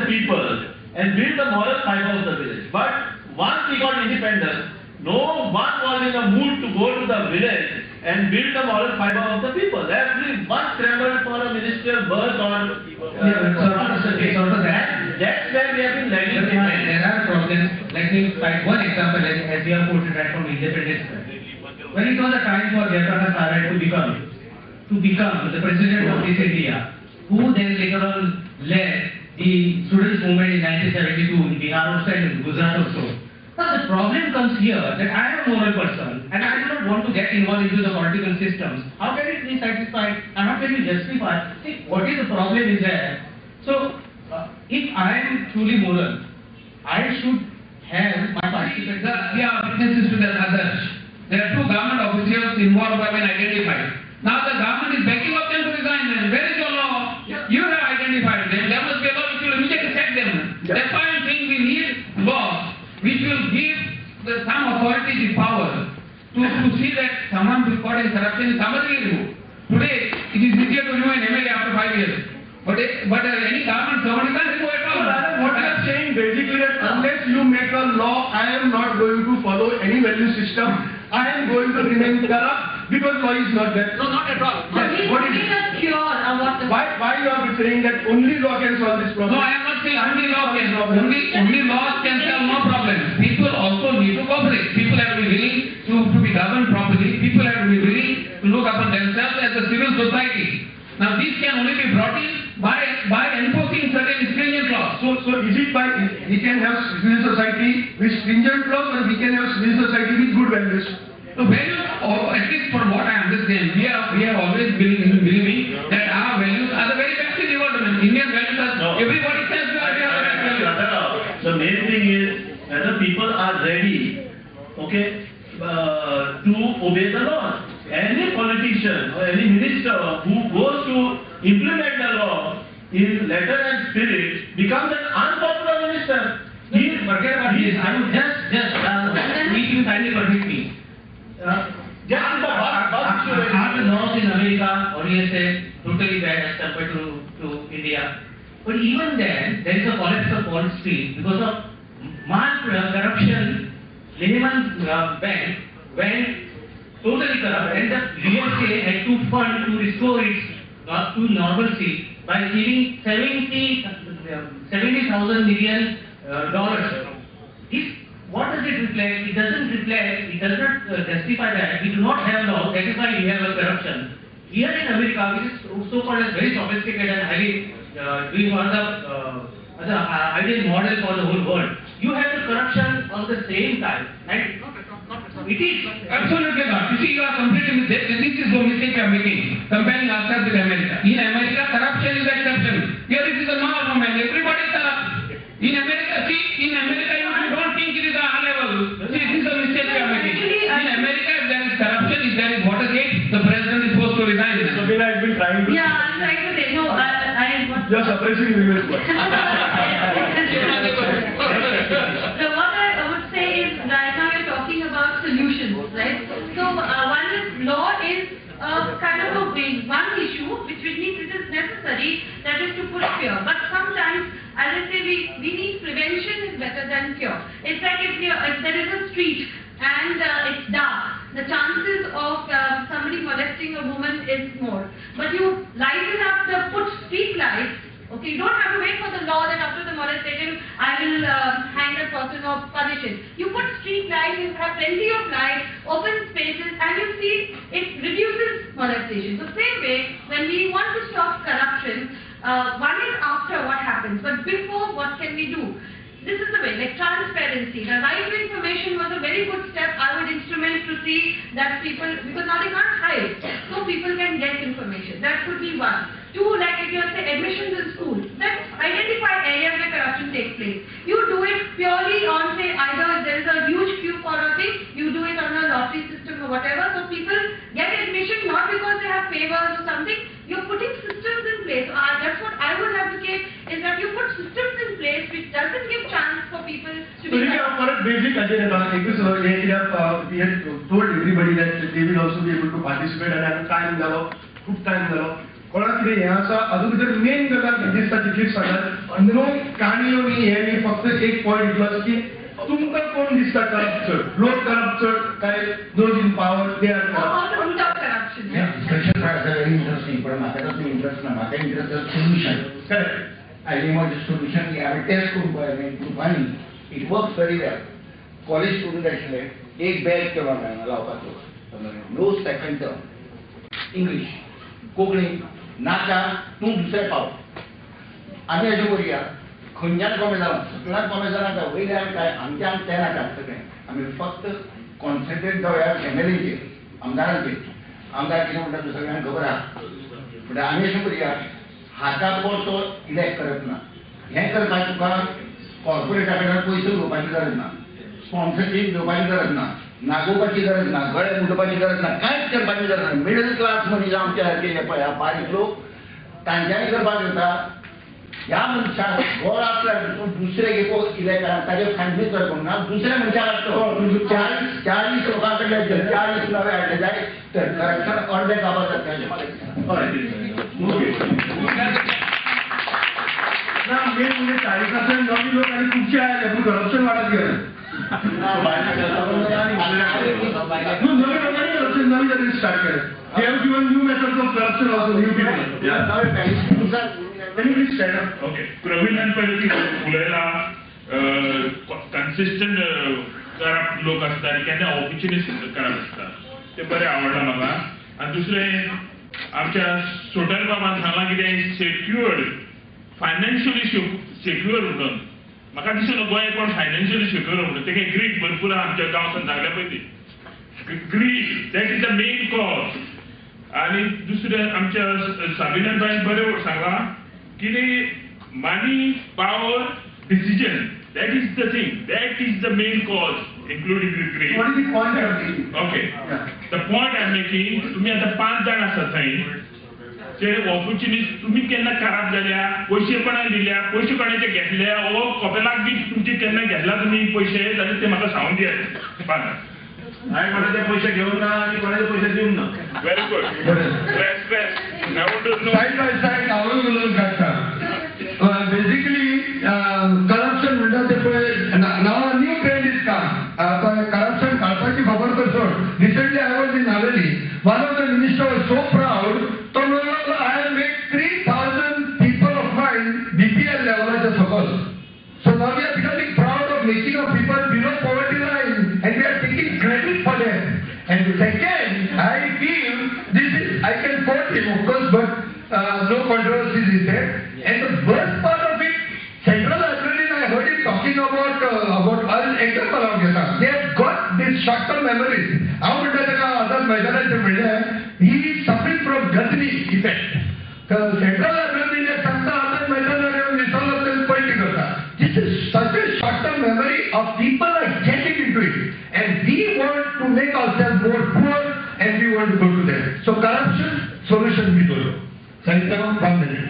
people and build the moral fiber of the village. But once we got independence, no one was in the mood to go to the village and build the moral fiber of the people. Everyone scrambled for a ministerial berth or that's where we have been lagging behind. There are problems. Let me cite one example as you have quoted right from independence. When it was a time for Jayaprakash Narayan to become the president of this India, who then later on led the students' movement in 1972 in Bihar also and in Gujarat also. Now the problem comes here that I am a moral person and I do not want to get involved into the political systems. How can it be satisfied and how can you justify? See, what is the problem is there? So, if I am truly moral, I should have my participation. We are witnesses to that others. There are two government officials involved who have been identified. Now the government is backing up them to resign them. Where is your law? You have identified them. There must be a law which will immediately check them. That's why I am saying we need laws which will give some authority the power to see that someone who is caught in corruption is summarily removed. Today, it is easier to remove an MLA after 5 years. But any government servant can't remove at all. What I am saying basically that unless you make a law, I am not going to follow any value system. I am going to remain corrupt because law is not there. No, not at all. Yes. What is it? Why you are saying that only law can solve this problem? No, I am not saying only law can. Only laws can solve no problem. People also need to cooperate. People have to be willing to be governed properly. People have to be willing to look upon themselves as a civil society. Now these can only be brought in by enforcing certain stringent laws. So is it by we can have civil society with stringent laws, or we can have civil society with good values? So values, or at least from what I understand, we have always been believing that our values are the very best in the world. Indian values are everybody says we have the best values. The main thing is whether people are ready, okay, to obey the law. Any politician or any minister who goes to implement the law in letter and spirit becomes an unpopular minister. Forget about this. I would need you kindly permit me. Are the laws in America or USA totally bad as compared to India? But even then, there is a collapse of Wall Street because of mass corruption. Lehman Bank went totally corrupt, and the USA had to fund to restore its to normalcy by giving $70,000 million. What does it reflect? It doesn't reflect, it does not justify that. We do not have law, that is why we have a corruption. Here in America, which is so-called as very sophisticated and highly doing one of the ideal model for the whole world, you have the corruption on the same time, right? It is. Absolutely not. You see, you are completely mistaken. This is the mistake you are making, comparing ourselves with America. In America, corruption is exception. Here it is a norm, man. Everybody is corrupt. In America, you don't think it is a high level. See, this is a mistake you are making. In America, if there is corruption, if there is Watergate, the president is supposed to resign. Sabina has been trying to... Yeah, I'm trying to say, no, You are suppressing the US one. So what I would say is, right now you're talking about solutions, right? So one is, law is kind of a big one issue which means it is necessary, that is to put fear. But sometimes, as I say, we need prevention is better than cure. It's like if there is a street and it's dark, the chances of somebody molesting a woman is more. But you lighten up put street lights. Okay, you don't have to wait for the law that after the molestation I will hang that person or punish it. You put street lights, you have plenty of light, open spaces, and you see it reduces molestation. So same way, when we want to stop corruption, one is after what happens, but before what can we do? This is the way, like transparency. The right to information was a very good step I would instrument to see that people, because now they can't hide, so people can get information. That could be one. Two, like if you say admissions in school, then identify areas where corruption takes place. You do it purely on, say, either there is a huge queue for a thing, you do it on a lottery system or whatever, so people get admission not because they have favors or something, you're putting systems in place. That's what I would advocate, is that you put systems in place which doesn't give chance for people to be... So for a basic agenda, we had told everybody that they will also be able to participate and have time, खूप time झाला. कोणाक कितें हें आसा हातूंत भितर main गजाल दिसता तितलीच सांगात नो काणयो न्ही हे मी फक्त एक पॉयंट दितलो की तुमकां कोण दिसता करप्ट चड लोक करप्ट चड काय those in power they are How about the root of corruption? Discussion part is very interesting, but my interest na, my interest is solution. Correct I remember the solution, I have a test group money. It works very well. College student actually, एक bag केला मला लावपाचो. No second term. English, Konkani, नाका, तूं दुसरे पाव. आमी अशें करूया, खंयच्याच कॉमेजान, सगळ्याच कॉमेजान वयल्यान काय आमच्या ते नाका सगळें. आमी फक्त कॉन्सन्ट्रेट जावया एमएलएचेर, आमदारांचेर. आमदार कितें म्हणटा तें सगळ्यांक खबर आहा. पूण आमी अशें करूया, हाता परतो इलेक्ट करप ना. हें करपाक तुका कॉर्पोरेटा कडल्यान पयशे घेवपाची गरज ना. स्पॉन्सरशीप घेवपाची गरज ना. नागोवपाची गरज ना. गळे मुडपाची गरज ना. कांयच करपाची गरज ना. मिडल क्लास मनीस आमच्या सारके हे पळय बारीक लोक तांच्यांनी करपाक जाता. ह्या मनशाक गोळ आपल्या दुसरे घेवपो इलेक्ट करा ताजे फांडणी करप ना. दुसऱ्या मनशाक 40 लोकां कडल्यान 40 नवे हाडले जाय तर करप्शन अर्दे काबार जाता अशें म्हाका दिसता. ना मेन म्हणजे 40% नवी लोक आणि खुबशे आयले पूण करप्शन वाडत गेलें. नवी लोकांनी करप्शन नवी तरेन स्टार्ट केलें. They have given new methods of corruption also, new people. Can you please stand up? Okay प्रवीणांपैकी उलयला कन्सिस्टंट करप्ट लोक असतात केन्ना ऑपॉर्च्युनिस्ट करप्ट असतात ते बरें आवडला म्हाका. आनी दुसरें आमच्या सोटल बाबान सांगलां कितें सेक्युअर्ड फायनान्शियली सेक्युअर म्हणून म्हाका दिसना गोंय कोण फायनान्शियली सेक्युअर म्हणून तेका ग्रीड भरपूर आमच्या गांवांत जागल्या पळय ती greed that is the main cause. आनी दुसरें आमच्या साबिनान बाईन बरें सांगलां कितें money power decision that is the thing, that is the main cause including the greed. What is the point you are making? Okay, Yeah. the point I am making, तुम्ही आता 5 जाण आसा थंय जे ऑपॉर्च्युनिस्ट तुम्ही केन्ना खराब जाल्या पयशे कोणाक दिल्या पयशे कोणाचे घेतल्या ओ कपेलाक बी तुमचे केन्ना घेतला तुम्ही पयशे जाल्यार ते म्हाका सांगून दियात. हांवें कोणाचे पयशे घेवंक ना आनी कोणाचे पयशे दिवंक ना. Very good. Respect. I want to know. Side by side आवडून उलोवंक काडटा. बेसिकली करप्शन म्हणटा ते पळय नाव न्यू ट्रेंड इज कम. आता करप्शन काडपाची खबर तर सोड. Recently I was in Navelim. One of the minister was so proud तो म्हणलो I have made 3000 people of mine BPL लेवलाच्या सकल. So now we are becoming proud of making our people below poverty line and we are taking credit for them. And second, I feel this is, I can quote him of course, but no controversies is there. And the worst part of it, Central Library, I heard him talking about an example of this. They have got this short-term memories. I want to tell you that Maidanache Mille, he is suffering from Ghazni effect. The Central Library ने सांगता आता Maidanache विसरला तर पलटी करता. This is such a short-term memory of people are getting into it. And we want to make ourselves more poor and we want to go to them. So corruption, solution we go to. Sahitam, 1 minute.